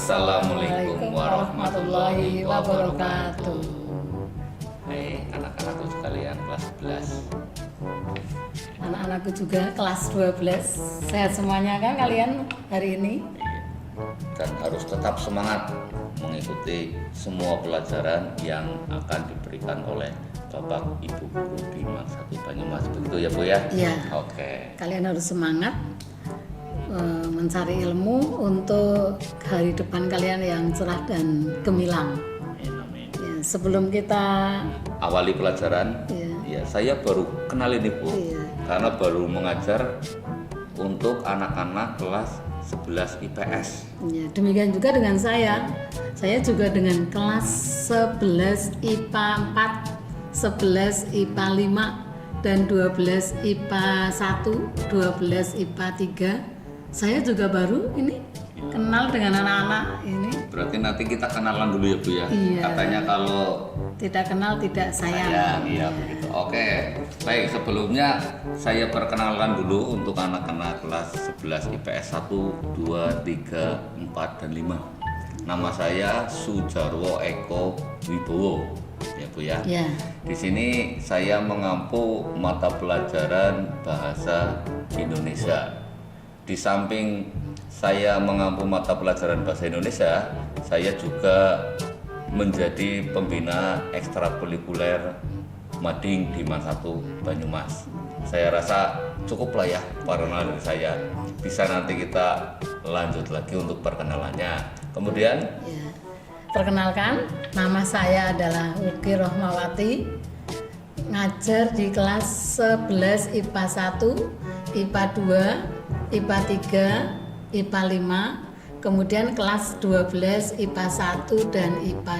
Assalamualaikum warahmatullahi wabarakatuh. Hai anak-anakku sekalian kelas 11. Anak-anakku juga kelas 12. Sehat semuanya kan kalian hari ini? Dan harus tetap semangat mengikuti semua pelajaran yang akan diberikan oleh Bapak Ibu Guru di Mangsa 1 Banyumas. Begitu ya Bu ya? Iya. Oke. Kalian harus semangat mencari ilmu untuk hari depan kalian yang cerah dan gemilang. Amin. Ya, sebelum kita Awali pelajaran, ya saya baru kenal ini Bu, karena baru mengajar untuk anak-anak kelas 11 IPS. Ya, demikian juga dengan saya. Saya juga dengan kelas 11 IPA 4, 11 IPA 5 dan 12 IPA 1, 12 IPA 3. Saya juga baru ini kenal dengan anak-anak ini. Berarti nanti kita kenalan dulu ya Bu ya. Iya. Katanya kalau tidak kenal tidak sayang. iya begitu. Oke. Baik, sebelumnya saya perkenalkan dulu untuk anak-anak kelas 11 IPS 1, 2, 3, 4 dan 5. Nama saya Sujarwo Eko Wibowo. Ya Bu ya. Ya. Di sini saya mengampu mata pelajaran bahasa Indonesia. Di samping saya mengampu mata pelajaran bahasa Indonesia, saya juga menjadi pembina ekstrakurikuler Mading di Mangsa 1 Banyumas. Saya rasa cukup lah ya perkenalan dari saya. Bisa nanti kita lanjut lagi untuk perkenalannya. Kemudian Ya. Perkenalkan, nama saya adalah Uki Rohmawati. Ngajar di kelas 11 IPA 1, IPA 2, IPA 3, IPA 5, kemudian kelas 12 IPA 1 dan IPA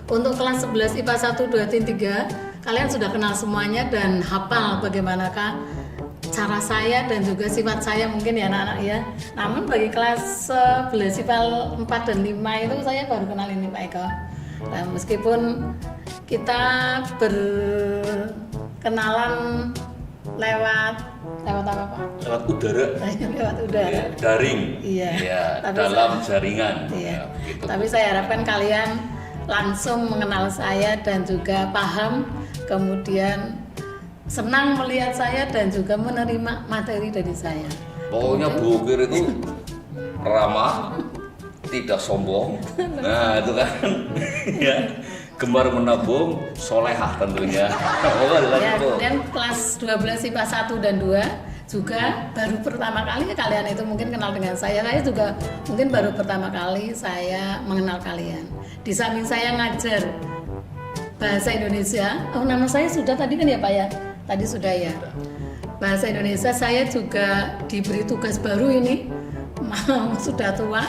2. Untuk kelas 11 IPA 1, 2, dan 3, kalian sudah kenal semuanya dan hafal bagaimanakah cara saya dan juga sifat saya mungkin ya anak-anak ya. Namun bagi kelas 11 IPA 4 dan 5 itu saya baru kenal ini Pak Eko. Nah, meskipun kita berkenalan lewat apa Pak? lewat udara, Lewat udara. daring, Iya. ya, Tapi dalam jaringan. Iya. Ya, begitu. Tapi saya harapkan kalian langsung mengenal saya dan juga paham, kemudian senang melihat saya dan juga menerima materi dari saya. Pokoknya Bu Ukir itu ramah, tidak sombong. Nah itu kan, ya, gemar menabung, solehah tentunya. Ya, kemudian kelas 12 IPA 1 dan 2 juga baru pertama kali kalian itu mungkin kenal dengan saya. Saya juga mungkin baru pertama kali saya mengenal kalian. Di samping saya ngajar bahasa Indonesia, nama saya sudah tadi kan ya Pak ya? Tadi sudah ya. Bahasa Indonesia saya juga diberi tugas baru ini, sudah tua,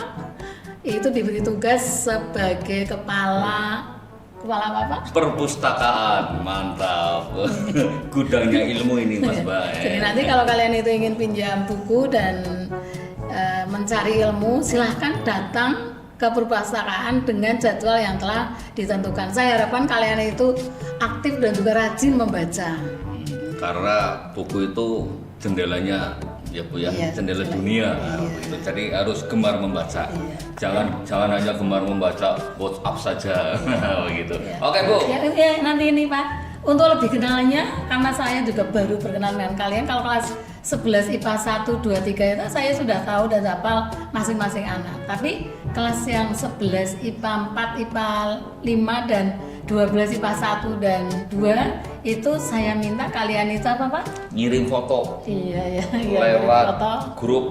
itu diberi tugas sebagai kepala apa? Perpustakaan, mantap. Gudangnya ilmu ini Mas Bay. Jadi nanti kalau kalian itu ingin pinjam buku dan mencari ilmu, silahkan datang ke perpustakaan dengan jadwal yang telah ditentukan. Saya harapkan kalian itu aktif dan juga rajin membaca. Karena buku itu jendelanya ya Bu ya, Iya, jendela jendela. dunia. Iya. Gitu. Jadi harus gemar membaca. Iya. Jangan hanya gemar membaca WhatsApp saja. Begitu. Ya. Oke Bu. Ya, nanti ini Pak, untuk lebih kenalannya, karena saya juga baru berkenalan dengan kalian. Kalau kelas 11 IPA 1, 2, 3 itu saya sudah tahu dan hafal masing-masing anak. Tapi kelas yang 11 IPA 4, IPA 5 dan 12 IPA 1 dan 2 itu saya minta kalian itu apa Pak? Ngirim foto Iya, lewat foto. grup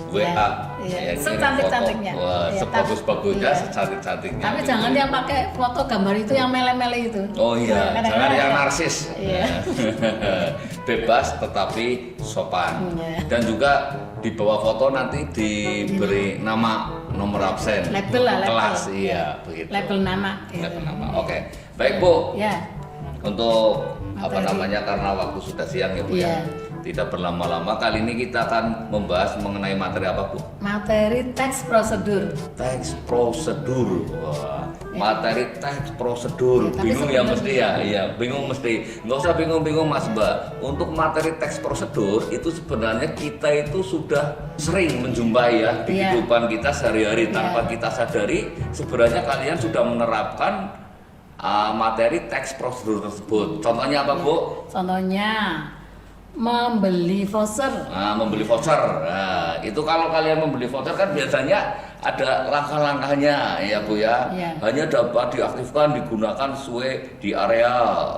WA. Iya. Ya, Secantik-cantiknya. Wah, Iya, sebagus-bagusnya, iya. secantik-cantiknya. Tapi gitu. jangan yang pakai foto gambar itu yang mele-mele itu. Oh iya, Kadang-kadang jangan yang ya. narsis. Iya. Bebas tetapi sopan. Iya. Dan juga di bawah foto nanti diberi nama, nomor absen, Label lah, label. kelas, iya begitu. Label nama. Label nama. Oke, baik Bu. Ya. Untuk apa Materi. namanya, karena waktu sudah siang ya Bu Iya. ya. Tidak berlama-lama, kali ini kita akan membahas mengenai materi apa Bu? Materi teks prosedur. Teks prosedur. Wah, materi teks prosedur. Ya, tapi Bingung ya mesti sebenarnya- ya, iya bingung mesti. Nggak usah bingung-bingung Mas Mbak. Untuk materi teks prosedur itu sebenarnya kita itu sudah sering menjumpai ya di Iya. kehidupan kita sehari-hari Iya. tanpa kita sadari. Sebenarnya kalian sudah menerapkan materi teks prosedur tersebut. Contohnya apa Bu? Contohnya membeli voucher. Nah, membeli voucher. Nah, itu kalau kalian membeli voucher kan biasanya ada langkah-langkahnya ya Bu ya. Iya. Hanya dapat diaktifkan, digunakan sesuai di area.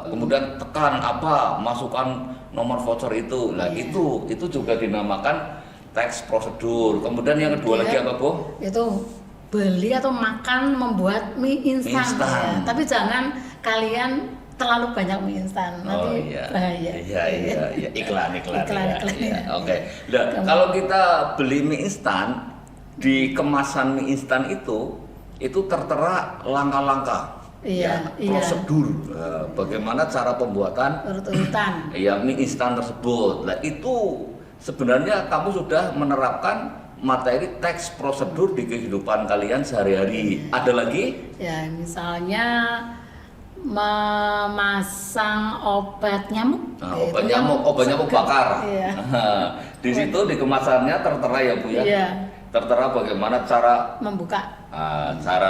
Kemudian tekan apa, masukkan nomor voucher itu. Nah, Iya. itu juga dinamakan teks prosedur. Kemudian yang kedua lagi apa Bu? Itu beli atau makan membuat mie instan. Instan. Ya. Tapi jangan kalian terlalu banyak mie instan, Oh nanti iya, bahaya. iya, iklan. Iklan. Iya. Oke. Nah, kalau kita beli mie instan, di kemasan mie instan itu tertera langkah-langkah, Iya, iya. prosedur, bagaimana cara pembuatan Urut-urutan. ya mie instan tersebut. Nah itu sebenarnya kamu sudah menerapkan materi teks prosedur di kehidupan kalian sehari-hari. Ada lagi? Ya, misalnya memasang obat nyamuk. Nah, Itu obat nyamuk segar. bakar. Iya. Di situ di kemasannya tertera ya Bu ya. Iya. Tertera bagaimana cara Membuka.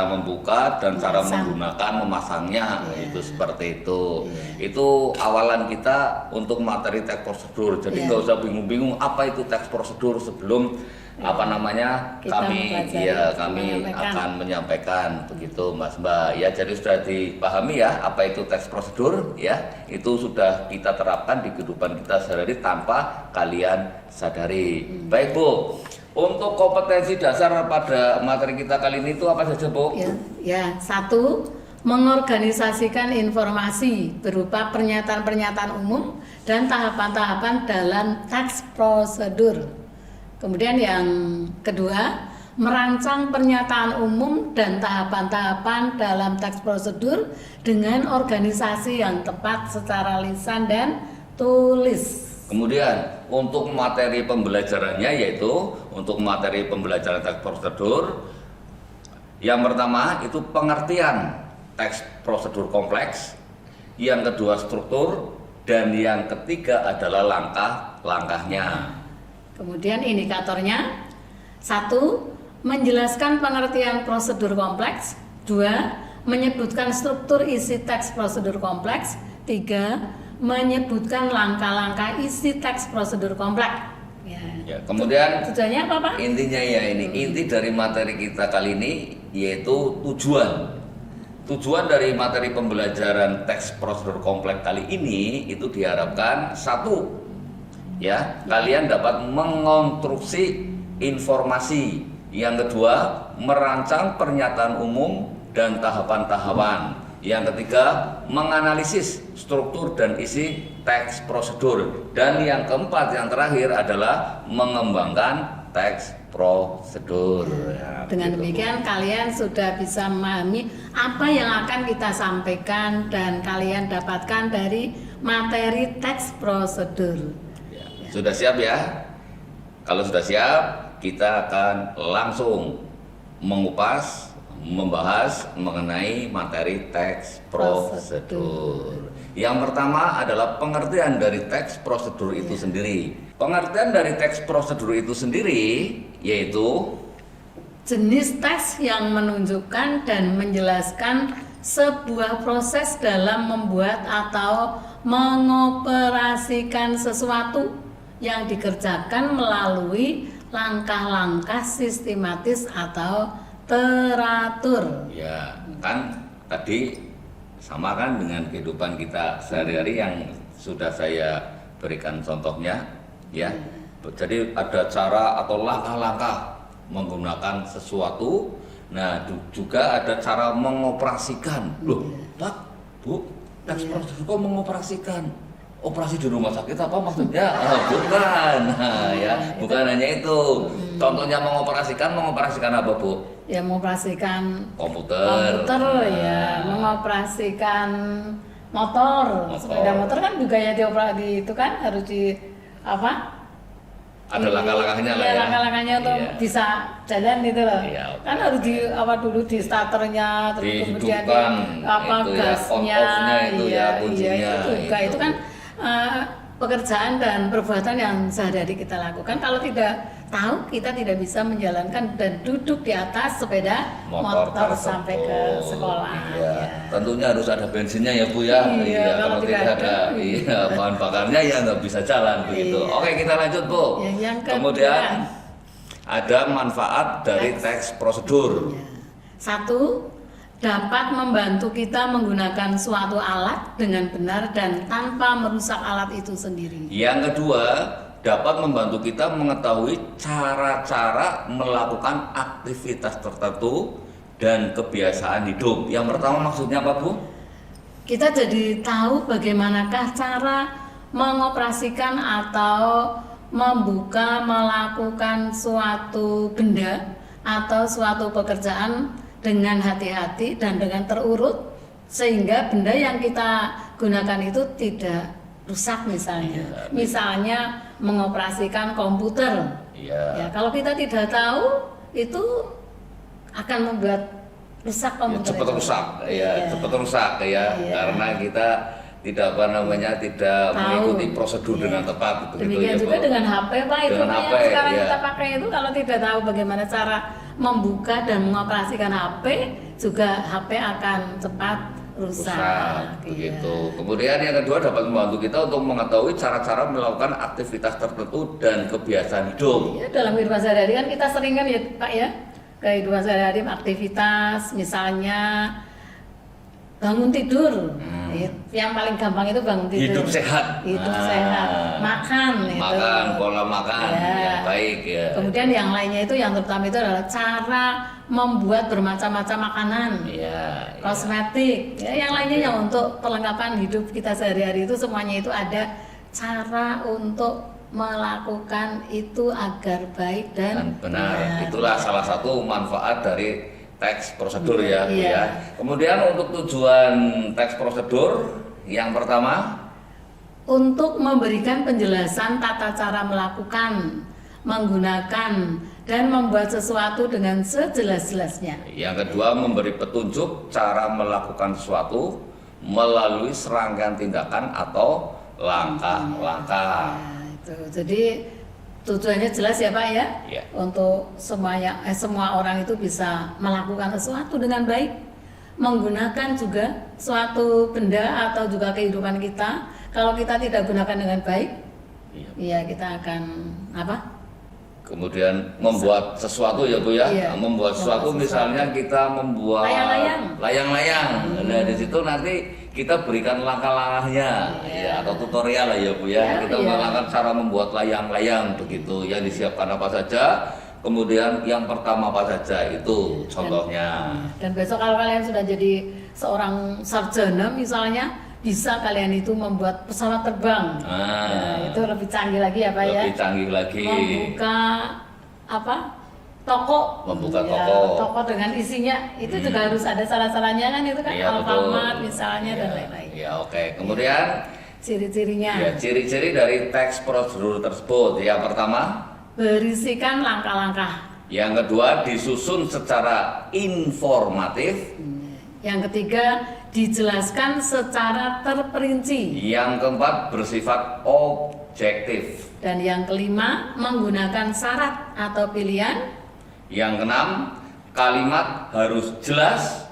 membuka dan cara Memasang. menggunakan memasangnya. Itu seperti itu. Iya. Itu awalan kita untuk materi teks prosedur. Jadi Iya. nggak usah bingung-bingung apa itu teks prosedur sebelum apa namanya Kita kami mempelajari, menyampaikan. akan menyampaikan begitu Mas Mbak. Ya jadi sudah dipahami ya apa itu teks prosedur ya. Itu sudah kita terapkan di kehidupan kita sehari-hari tanpa kalian sadari. Baik Bu. Untuk kompetensi dasar pada materi kita kali ini itu apa saja Bu? Ya, satu, mengorganisasikan informasi berupa pernyataan-pernyataan umum dan tahapan-tahapan dalam teks prosedur. Kemudian yang kedua, merancang pernyataan umum dan tahapan-tahapan dalam teks prosedur dengan organisasi yang tepat secara lisan dan tulis. Kemudian untuk materi pembelajarannya yaitu untuk materi pembelajaran teks prosedur yang pertama itu pengertian teks prosedur kompleks, yang kedua struktur, dan yang ketiga adalah langkah-langkahnya. Kemudian indikatornya, satu, menjelaskan pengertian prosedur kompleks. Dua, menyebutkan struktur isi teks prosedur kompleks. Tiga, menyebutkan langkah-langkah isi teks prosedur kompleks. Ya, kemudian Tujuannya apa Pak? intinya ya ini, inti dari materi kita kali ini yaitu tujuan. Tujuan dari materi pembelajaran teks prosedur kompleks kali ini itu diharapkan satu, ya kalian dapat mengonstruksi informasi. Yang kedua, merancang pernyataan umum dan tahapan-tahapan. Yang ketiga, menganalisis struktur dan isi teks prosedur. Dan yang keempat, yang terakhir adalah mengembangkan teks prosedur. Ya, Dengan begitu, Bu. demikian kalian sudah bisa memahami apa yang akan kita sampaikan dan kalian dapatkan dari materi teks prosedur. Ya, sudah siap ya? Kalau sudah siap, kita akan langsung mengupas, membahas mengenai materi teks prosedur. Yang pertama adalah pengertian dari teks prosedur itu sendiri. Pengertian dari teks prosedur itu sendiri yaitu Jenis teks yang menunjukkan dan menjelaskan sebuah proses dalam membuat atau mengoperasikan sesuatu yang dikerjakan melalui langkah-langkah sistematis atau teratur. ya kan tadi sama kan dengan kehidupan kita sehari-hari yang sudah saya berikan contohnya ya. Jadi ada cara atau langkah-langkah menggunakan sesuatu. Nah, juga ada cara mengoperasikan. Loh, Pak, Bu, teks prosedur kok mengoperasikan? Operasi di rumah sakit apa maksudnya? Bukan. Nah, ya, bukan hanya itu. Contohnya mengoperasikan apa, Bu? Ya mengoperasikan Komputer. ya, mengoperasikan motor. Sepeda motor kan juga ya itu kan harus di apa? ada langkah-langkahnya lah Iya, ya. langkah-langkahnya untuk Iya. bisa jalan gitu loh. Iya, oke. Kan harus di apa dulu di starternya, terus kemudian Dihidupkan, apa itu ya, gasnya, on-off-nya itu ya, kuncinya, iya, itu juga itu. itu kan pekerjaan dan perbuatan yang sehari-hari kita lakukan. Kalau tidak tahu, kita tidak bisa menjalankan dan duduk di atas sepeda motor sampai ke sekolah. Iya. Ya. Tentunya harus ada bensinnya ya Bu ya. Iya, Kalau tidak ada iya, bahan bakarnya ya nggak bisa jalan begitu. Iya. Oke, kita lanjut Bu. Yang kedua. Kemudian ada manfaat dari teks prosedur. Ya. Satu, dapat membantu kita menggunakan suatu alat dengan benar dan tanpa merusak alat itu sendiri. Yang kedua, dapat membantu kita mengetahui cara-cara melakukan aktivitas tertentu dan kebiasaan hidup. Yang pertama maksudnya apa Bu? Kita jadi tahu bagaimanakah cara mengoperasikan atau membuka, melakukan suatu benda atau suatu pekerjaan dengan hati-hati dan dengan terurut, sehingga benda yang kita gunakan itu tidak rusak misalnya. Iya. Misalnya mengoperasikan komputer. Iya. Ya, kalau kita tidak tahu itu akan membuat rusak Ya, komputer. cepat itu. rusak, ya Iya. cepat rusak ya, Iya. karena kita tidak tidak Tahu. mengikuti prosedur Iya. dengan tepat. Begitu Demikian ya, juga Bu? dengan HP Pak, itu Dengan Pak, HP, yang sekarang iya. kita pakai itu kalau tidak tahu bagaimana cara membuka dan mengoperasikan HP, juga HP akan cepat rusak. Iya. Begitu. Kemudian yang kedua dapat membantu kita untuk mengetahui cara-cara melakukan aktivitas tertentu dan kebiasaan hidup. Iya, dalam kehidupan sehari-hari kan kita sering kan ya Pak ya, kehidupan sehari-hari aktivitas misalnya bangun tidur. Yang paling gampang itu bangun tidur. Hidup sehat. Hidup Ah. sehat. Makan itu. Makan, pola makan Ya. yang baik ya. Kemudian yang lainnya itu yang terutama itu adalah cara membuat bermacam-macam makanan. Iya. Kosmetik, ya, yang lainnya yang untuk perlengkapan hidup kita sehari-hari itu semuanya itu ada cara untuk melakukan itu agar baik Dan benar. Itulah salah satu manfaat dari teks prosedur ya, Bu Iya. ya. Kemudian untuk tujuan teks prosedur yang pertama Untuk memberikan penjelasan tata cara melakukan, menggunakan, dan membuat sesuatu dengan sejelas-jelasnya. Yang kedua, memberi petunjuk cara melakukan sesuatu melalui serangkaian tindakan atau langkah-langkah. Nah, itu. Jadi tujuannya jelas ya Pak ya, Ya. untuk semua orang itu bisa melakukan sesuatu dengan baik, menggunakan juga suatu benda atau juga kehidupan kita. Kalau kita tidak gunakan dengan baik, Iya. ya kita akan apa? Kemudian membuat sesuatu ya Bu ya. Iya, Membuat sesuatu membuat misalnya kita membuat Layang-layang. layang-layang. Nah, di situ nanti kita berikan langkah-langkahnya ya, atau tutorial lah ya Bu ya. Iya, Kita iya. menerangkan cara membuat layang-layang begitu. Yang disiapkan apa saja, kemudian yang pertama apa saja itu contohnya. Dan besok kalau kalian sudah jadi seorang sarjana misalnya, bisa kalian itu membuat pesawat terbang. Nah, itu lebih canggih lagi ya Pak ya. Lebih canggih lagi. Membuka apa? Toko. Membuka Ya, toko. toko dengan isinya itu juga harus ada salah-salahnya kan itu kan, Iya, betul. Alfamart misalnya dan Iya, lain-lain. Ya oke. Kemudian Ciri-cirinya ya ciri-ciri dari teks prosedur tersebut. Yang pertama, berisikan langkah-langkah. yang kedua disusun secara informatif, Yang ketiga dijelaskan secara terperinci. yang keempat bersifat objektif, Dan yang kelima menggunakan syarat atau pilihan. yang keenam kalimat harus jelas,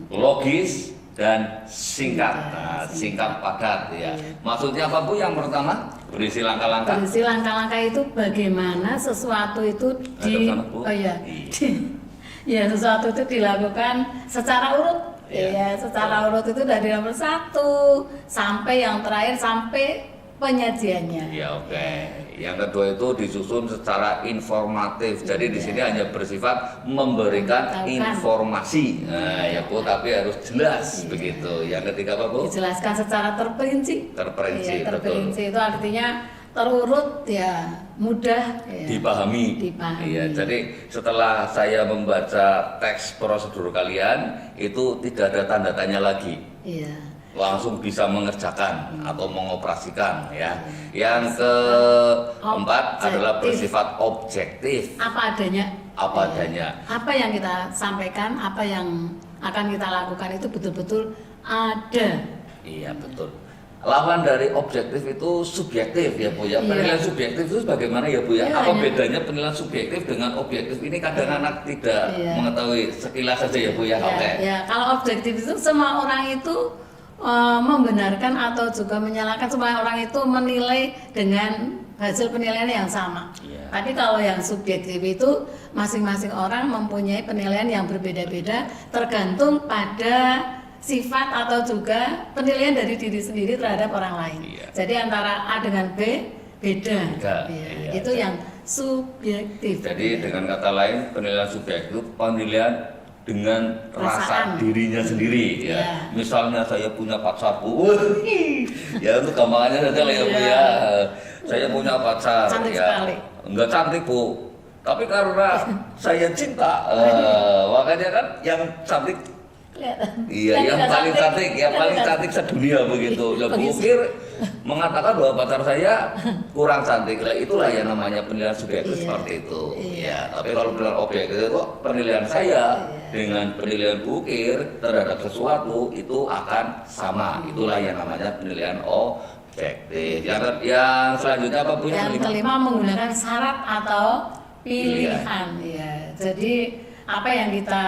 logis dan singkat. Nah, singkat padat ya. Maksudnya apa Bu? Yang pertama berisi langkah-langkah. Berisi langkah-langkah itu bagaimana sesuatu itu di Ada sana, Bu? oh iya. Iya. Ya, sesuatu itu dilakukan secara urut. Iya. Ya, secara urut itu dari nomor 1 sampai yang terakhir sampai penyajiannya. Ya oke. Yang kedua itu disusun secara informatif. Jadi di sini hanya bersifat memberikan Memberitahukan. informasi. Nah, ya Bu, tapi harus jelas begitu. Yang ketiga apa Bu? Dijelaskan secara terperinci. Terperinci, Iya, terperinci itu artinya terurut ya, mudah ya. Dipahami. Dipahami. Iya, jadi setelah saya membaca teks prosedur kalian itu tidak ada tanda tanya lagi. Iya. langsung bisa mengerjakan atau mengoperasikan ya. Yang keempat adalah bersifat objektif. Apa adanya. Apa adanya. Apa yang kita sampaikan, apa yang akan kita lakukan itu betul-betul ada. Iya betul. Lawan dari objektif itu subjektif ya Bu ya. Penilaian subjektif itu bagaimana ya Bu ya? Iya, Apa hanya bedanya penilaian subjektif dengan objektif? Ini kadang anak tidak mengetahui sekilas saja ya Bu ya. Oke. Ya, kalau objektif itu semua orang itu membenarkan atau juga menyalahkan, semua orang itu menilai dengan hasil penilaian yang sama. Iya. Tapi kalau yang subjektif itu masing-masing orang mempunyai penilaian yang berbeda-beda tergantung pada sifat atau juga penilaian dari diri sendiri terhadap orang lain. Iya. Jadi antara A dengan B beda. Iya. Itu yang subjektif. Jadi dengan kata lain penilaian subjektif penilaian dengan rasa Perasaan. dirinya sendiri ya. Iya. Misalnya saya punya pacar Bu. Ya untuk gampangannya saja lah ya Bu ya. Saya punya pacar Cantik ya. sekali. Enggak cantik Bu. Tapi karena saya cinta, makanya kan yang cantik. Iya, yang paling cantik, yang paling cantik sedunia begitu. Ya Bu Ukir mengatakan bahwa pacar saya kurang cantik. Nah, itulah yang namanya penilaian subjektif seperti itu. Ya, tapi kalau penilaian objektif itu penilaian saya dengan penilaian Bu Ukir terhadap sesuatu itu akan sama. Itulah yang namanya penilaian objektif. Yang selanjutnya apa Bu? Yang kelima menggunakan syarat atau pilihan. Ya. Jadi apa yang kita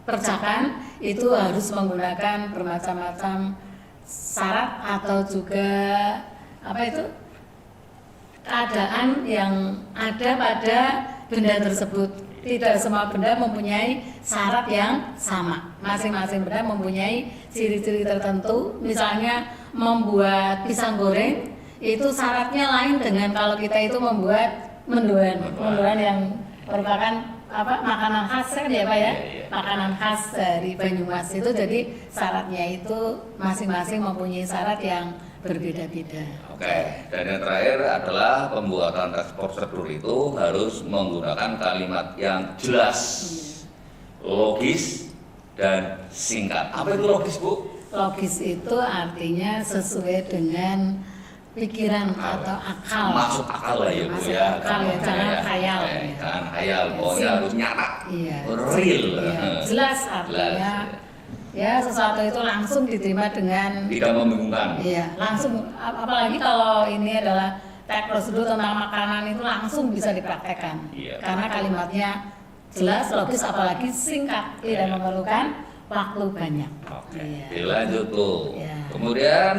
kerjakan itu harus menggunakan bermacam-macam syarat atau juga apa itu keadaan yang ada pada benda tersebut. Tidak semua benda mempunyai syarat yang sama. Masing-masing benda mempunyai ciri-ciri tertentu. Misalnya membuat pisang goreng itu syaratnya lain dengan kalau kita itu membuat mendoan. Mendoan yang merupakan makanan khas kan ya Pak ya? Makanan khas dari Banyumas itu, jadi syaratnya itu masing-masing mempunyai syarat yang berbeda-beda. Oke, dan yang terakhir adalah pembuatan teks prosedur itu harus menggunakan kalimat yang jelas, logis, dan singkat. Apa itu logis Bu? Logis itu artinya sesuai dengan pikiran atau akal. Masuk akal lah ya Bu Masuk ya. akal ya, jangan khayal. Jangan khayal, pokoknya harus nyata, Iya. real. Iya. Jelas artinya ya sesuatu itu langsung diterima dengan Tidak membingungkan. iya, langsung apalagi kalau ini adalah teks prosedur tentang makanan itu langsung bisa dipraktekkan. Iya. Karena kalimatnya jelas, logis, apalagi singkat, tidak memerlukan waktu banyak. Oke, Iya. dilanjut tuh. Iya. Kemudian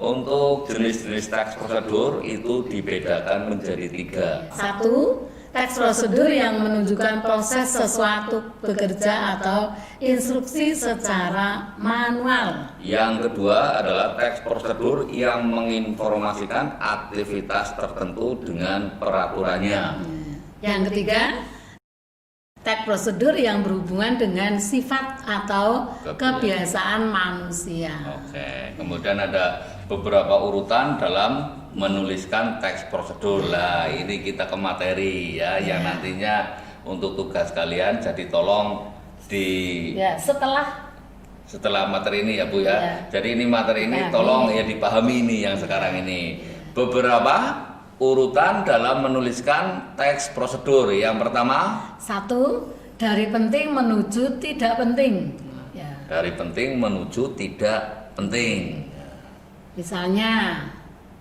untuk jenis-jenis teks prosedur itu dibedakan menjadi 3. Satu, teks prosedur yang menunjukkan proses sesuatu bekerja atau instruksi secara manual. Yang kedua adalah teks prosedur yang menginformasikan aktivitas tertentu dengan peraturannya. Yang ketiga, teks prosedur yang berhubungan dengan sifat atau kebiasaan manusia. Oke, kemudian ada beberapa urutan dalam menuliskan teks prosedur. Lah, ini kita ke materi ya, yang nantinya untuk tugas kalian. Jadi tolong Ya, setelah materi ini ya Bu ya. Ya. Jadi ini materi ini Nah, tolong ini. ya dipahami ini yang sekarang ini. Beberapa urutan dalam menuliskan teks prosedur. Yang pertama, satu, dari penting menuju tidak penting. Ya. dari penting menuju tidak penting. Misalnya,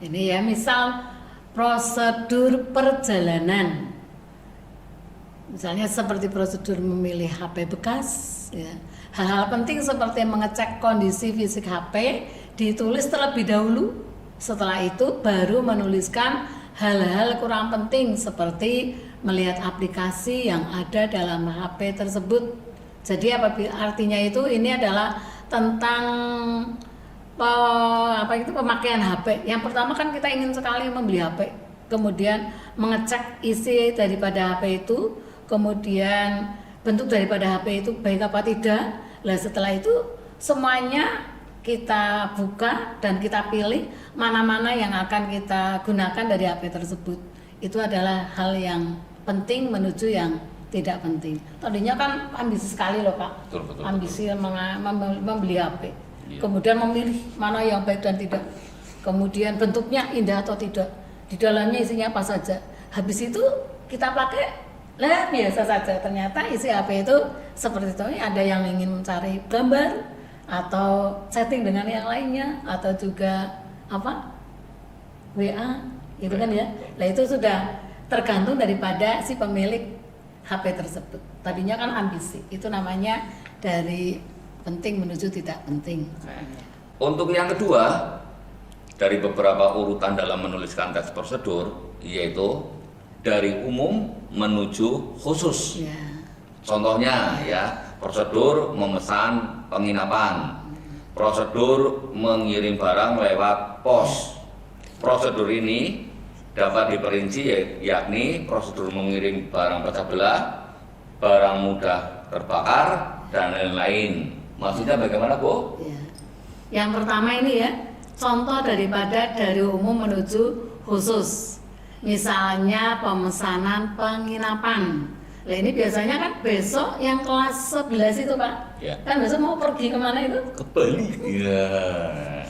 ini ya, misal prosedur perjalanan. Misalnya seperti prosedur memilih HP bekas, ya. Hal-hal penting seperti mengecek kondisi fisik HP ditulis terlebih dahulu. Setelah itu baru menuliskan hal-hal kurang penting seperti melihat aplikasi yang ada dalam HP tersebut. Jadi artinya itu ini adalah tentang pemakaian HP. Yang pertama kan kita ingin sekali membeli HP, kemudian mengecek isi daripada HP itu, kemudian bentuk daripada HP itu baik apa tidak. Nah setelah itu semuanya kita buka dan kita pilih mana-mana yang akan kita gunakan dari HP tersebut. Itu adalah hal yang penting menuju yang tidak penting. Tadinya kan ambisi sekali loh Pak, Betul. ambisi membeli HP. Iya. Kemudian memilih mana yang baik dan tidak. Kemudian bentuknya indah atau tidak. Di dalamnya isinya apa saja. Habis itu kita pakai lah biasa saja. Ternyata isi HP itu seperti itu. Ada yang ingin mencari gambar atau chatting dengan yang lainnya atau juga apa WA gitu kan ya. Nah itu sudah tergantung daripada si pemilik HP tersebut. Tadinya kan ambisi. Itu namanya dari penting menuju tidak penting. Untuk yang kedua, dari beberapa urutan dalam menuliskan teks prosedur, yaitu dari umum menuju khusus. Ya. Contohnya ya, prosedur memesan penginapan, prosedur mengirim barang lewat pos. Prosedur ini dapat diperinci yakni prosedur mengirim barang pecah belah, barang mudah terbakar, dan lain-lain. Maksudnya bagaimana, Bu? Ya. Yang pertama ini ya, contoh daripada dari umum menuju khusus. Misalnya pemesanan penginapan. Nah ini biasanya kan besok yang kelas 11 itu Pak. Ya. Kan besok mau pergi kemana itu? Ke Bali. Iya.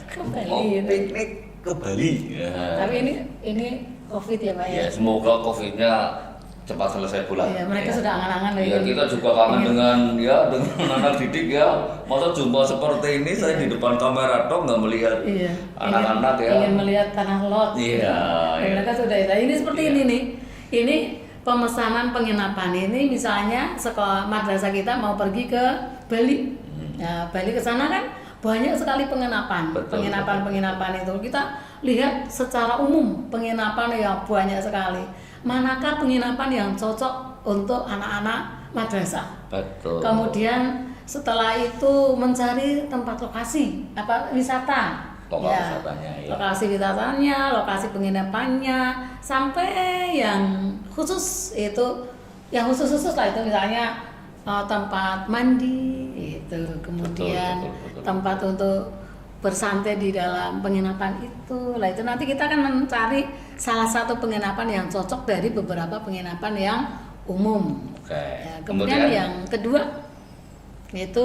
Ke Bali. Mau Itu. piknik ke Bali. Ya. Tapi ini COVID ya Pak ya? Ya, semoga COVID-nya cepat selesai pula. Iya, mereka Ya. sudah angan-angan loh Ya, itu. kita juga kangen Ingin- dengan anak didik ya. Masa jumpa seperti ini saya di depan kamera dong nggak melihat Iya. anak-anak ya. Ingin melihat tanah lot. Iya, Dan iya. mereka sudah itu. Ini seperti Iya. ini nih. Ini pemesanan penginapan ini misalnya sekolah madrasah kita mau pergi ke Bali. Ya, Bali ke sana kan banyak sekali penginapan. Betul, Penginapan itu kita lihat secara umum penginapan yang banyak sekali. Manakah penginapan yang cocok untuk anak-anak madrasah? Betul. Kemudian setelah itu mencari tempat lokasi wisata. Lokasi wisatanya, ya. Lokasi wisatanya, lokasi penginapannya, sampai yang khusus itu, yang khusus lah itu misalnya tempat mandi itu, kemudian betul. tempat untuk bersantai di dalam penginapan itu. Lah itu nanti kita akan mencari salah satu penginapan yang cocok dari beberapa penginapan yang umum. Oke. Ya, kemudian yang kedua yaitu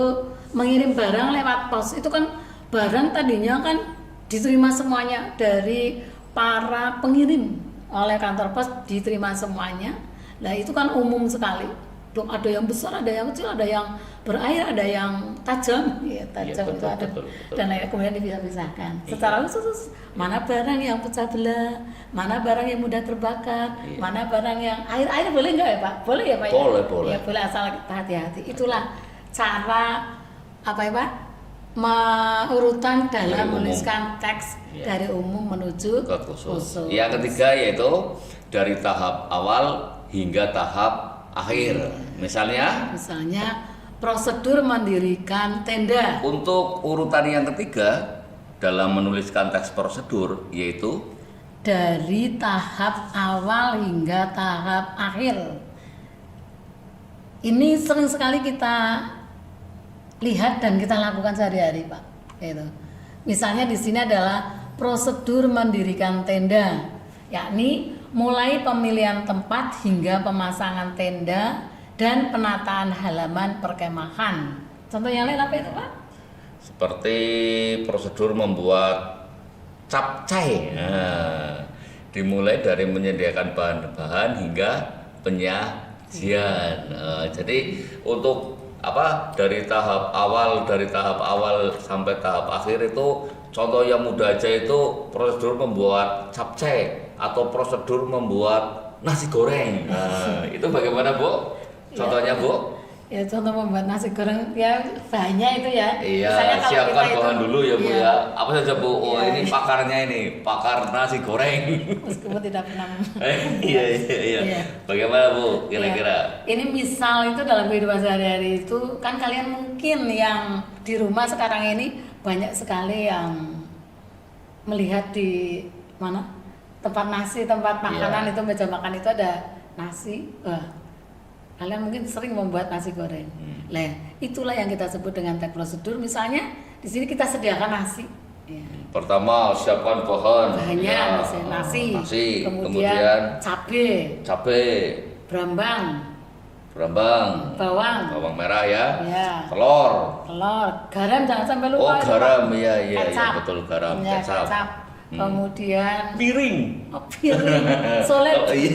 mengirim barang lewat pos. Itu kan barang tadinya kan diterima semuanya dari para pengirim, oleh kantor pos diterima semuanya. Nah itu kan umum sekali. Ada yang besar, ada yang kecil, ada yang berair, ada yang tajam, ya tajam Iya, itu ada, betul. dan lain kemudian dipisah-pisahkan. Iya. Secara khusus mana barang yang pecah belah, mana barang yang mudah terbakar, Iya. mana barang yang air boleh nggak ya Pak? Boleh ya Pak? Boleh, ya? boleh. Ya boleh asal kita hati-hati. Itulah cara apa ya Pak? Urutan dalam Dari umum. menuliskan teks Iya. dari umum menuju Ke khusus. Yang ketiga yaitu dari tahap awal hingga tahap akhir. Misalnya Misalnya prosedur mendirikan tenda. untuk urutan yang ketiga dalam menuliskan teks prosedur yaitu Dari tahap awal hingga tahap akhir. Ini sering sekali kita lihat dan kita lakukan sehari-hari, Pak. Itu. Misalnya di sini adalah prosedur mendirikan tenda, yakni mulai pemilihan tempat hingga pemasangan tenda dan penataan halaman perkemahan. Contoh yang lain apa itu, Pak? seperti prosedur membuat capcay. Nah, dimulai dari menyediakan bahan-bahan hingga penyajian. Jadi untuk dari tahap awal sampai tahap akhir itu contoh yang mudah aja itu prosedur membuat capcay atau prosedur membuat nasi goreng. Nah, itu bagaimana Bu? Contohnya Bu? Ya contoh membuat nasi goreng ya banyak itu ya. Iya, Misalnya kalau siapkan kita bahan itu- dulu ya Bu iya, ya. Apa saja Bu? Oh, Iya. ini pakarnya ini, pakar nasi goreng. Meskipun tidak pernah. Iya. Iya. Bagaimana Bu? Kira-kira? Ya. Ini misal itu dalam kehidupan sehari-hari itu kan kalian mungkin yang di rumah sekarang ini banyak sekali yang melihat di mana tempat nasi, tempat makanan Iya. itu meja makan itu ada nasi. Wah, kalian mungkin sering membuat nasi goreng. Lah, itulah yang kita sebut dengan teks prosedur. Misalnya di sini kita sediakan nasi. Ya. Pertama, siapkan bahan. Bahannya Ya, nasi, nasi. kemudian cabai, cabai, brambang, Berambang. bawang, Bawang merah ya. ya, Telur. garam jangan sampai lupa. Oh, itu, garam. Pak. Iya, iya, iya, Kecap. betul, garam, Ya, kecap. Kemudian Piring. piring, sulit. Oh, iya.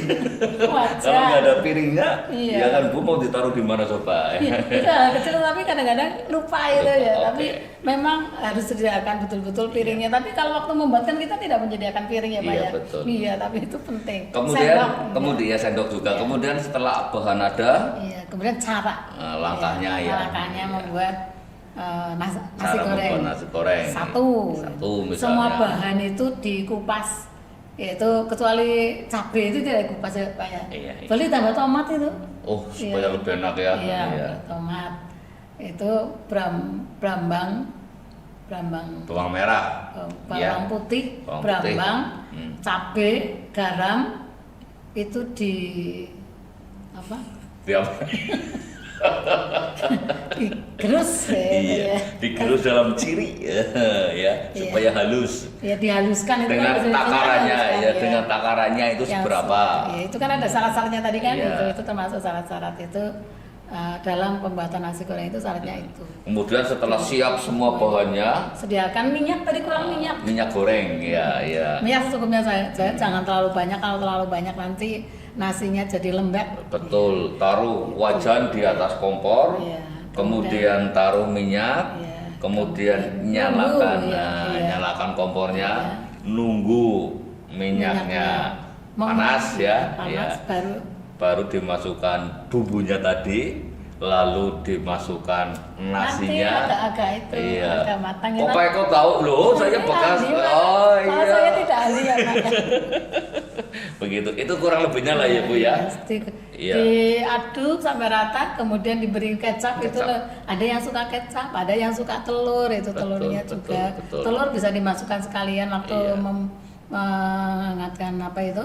Wajar. Kalau nggak ada piringnya, Iya. ya kan Bu mau ditaruh di mana coba? Iya, itu hal kecil tapi kadang-kadang lupa itu ya. Lupa, Tapi oke. memang harus disediakan betul-betul piringnya. Tapi kalau waktu membuat kan kita tidak menyediakan piring ya Pak Iya, ya. betul. Iya, tapi itu penting. Kemudian, Sendok, sendok juga. Iya. Kemudian setelah bahan ada, iya, kemudian cara. langkahnya Iya, ya. Langkahnya membuat nasi Cara goreng. membuat nasi goreng. Satu. Misalnya. Semua bahan itu dikupas. Yaitu kecuali cabai itu tidak dikupas ya Pak ya. Iya, iya. Boleh tambah tomat itu. Oh, supaya Iya. lebih enak ya. Iya, tomat. Itu brambang, Bawang merah. bawang putih, Bawang brambang, putih. cabai, garam itu di apa? Tiap Digerus ya. iya, digerus dalam ciri ya, supaya halus. Ya dihaluskan itu Dengan kan takarannya dihaluskan, ya, dengan takarannya itu Yang seberapa? Ya, itu kan ada syarat-syaratnya tadi kan, Iya. itu termasuk syarat-syarat itu dalam pembuatan nasi goreng itu syaratnya itu. Kemudian setelah siap semua bahannya, Sediakan minyak tadi kurang minyak. minyak goreng, ya, ya. Minyak secukupnya saya jangan terlalu banyak, kalau terlalu banyak nanti nasinya jadi lembek. Betul, taruh wajan di atas kompor, Iya. kemudian taruh minyak, Iya. kemudian Nunggu, nyalakan, iya, iya. nyalakan kompornya, nunggu minyaknya panas ya, panas, ya. Baru dimasukkan bumbunya tadi, lalu dimasukkan nanti nasinya. agak-agak itu Iya. agak matang Kok Pak Eko tahu loh, saya bekas. Oh Kalau iya. saya tidak ahli ya Pak. Begitu. Itu kurang lebihnya lah ya Bu ya. Iya. Diaduk sampai rata, kemudian diberi kecap. Itu Kecap. loh, ada yang suka kecap, ada yang suka telur, itu Betul, telurnya betul, juga. betul. Telur bisa dimasukkan sekalian waktu Iya. menghangatkan apa itu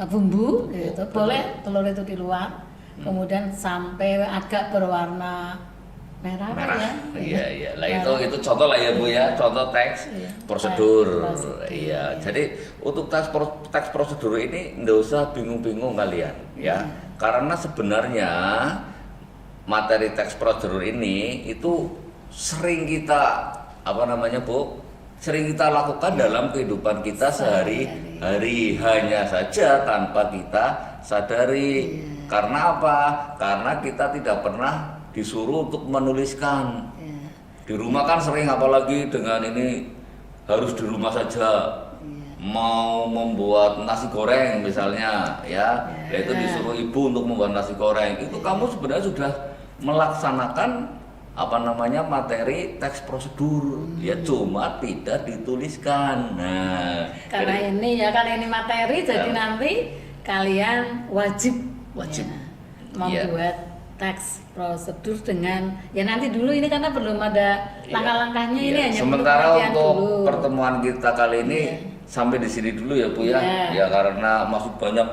bumbu, gitu. Betul. Boleh telur itu di luar, kemudian sampai agak berwarna merah, Pak, Merah. ya. Iya, iya. Lah Merah. itu contoh lah ya Bu ya, contoh teks Iya. prosedur. Prosedur, Iya. iya. Jadi untuk teks prosedur ini nggak usah bingung-bingung kalian ya. Karena sebenarnya materi teks prosedur ini itu sering kita Bu? Sering kita lakukan dalam kehidupan kita sehari-hari, hanya saja tanpa kita sadari. Karena apa? Karena kita tidak pernah disuruh untuk menuliskan. Iya. Di rumah kan sering, apalagi dengan ini harus di rumah saja. Mau membuat nasi goreng misalnya ya, itu disuruh ibu untuk membuat nasi goreng. Itu kamu sebenarnya sudah melaksanakan materi teks prosedur, ya cuma tidak dituliskan. Nah, Karena ini materi, jadi nanti kalian wajib Wajib. ya, membuat teks prosedur dengan nanti dulu ini karena belum ada langkah-langkahnya ini hanya sementara perlu perhatian untuk dulu. pertemuan kita kali ini sampai di sini dulu ya Bu ya. Iya. Ya karena masih banyak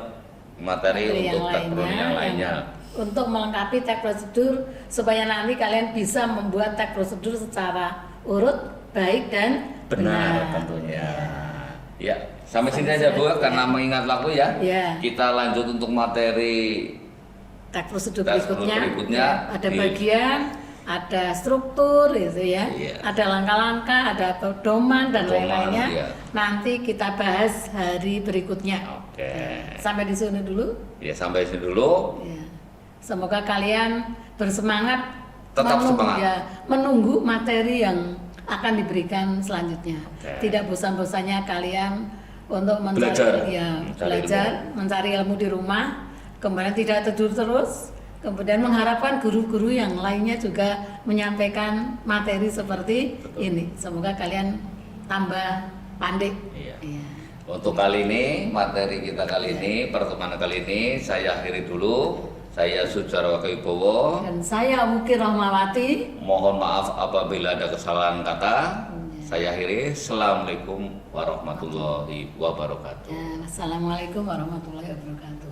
materi untuk teks prosedur yang lainnya. Untuk melengkapi teks prosedur supaya nanti kalian bisa membuat teks prosedur secara urut, baik dan Benar tentunya. Ya, sampai sini aja Bu karena mengingat waktu ya. Iya. Kita lanjut untuk materi teks prosedur Teks prosedur berikutnya ada di- bagian, ada struktur gitu ya, Iya. ada langkah-langkah, ada pedoman dan Pedoman, lain-lainnya. iya. Nanti kita bahas hari berikutnya. Oke. Sampai di sini dulu. Ya sampai sini dulu. Ya. Semoga kalian bersemangat Tetap menunggu, semangat. menunggu materi yang akan diberikan selanjutnya. Oke. Tidak bosan-bosannya kalian untuk Belajar. belajar, mencari ilmu di rumah, kemudian tidak tidur terus, kemudian mengharapkan guru-guru yang lainnya juga menyampaikan materi seperti ini. Semoga kalian tambah pandai. Iya. Iya. Untuk kali ini, materi kita kali ini, pertemuan kali ini saya akhiri dulu. Saya Sujarwo Wibowo. Dan saya Wuki Rohmawati. Mohon maaf apabila ada kesalahan kata. Saya akhiri. Assalamualaikum warahmatullahi wabarakatuh. Assalamualaikum warahmatullahi wabarakatuh.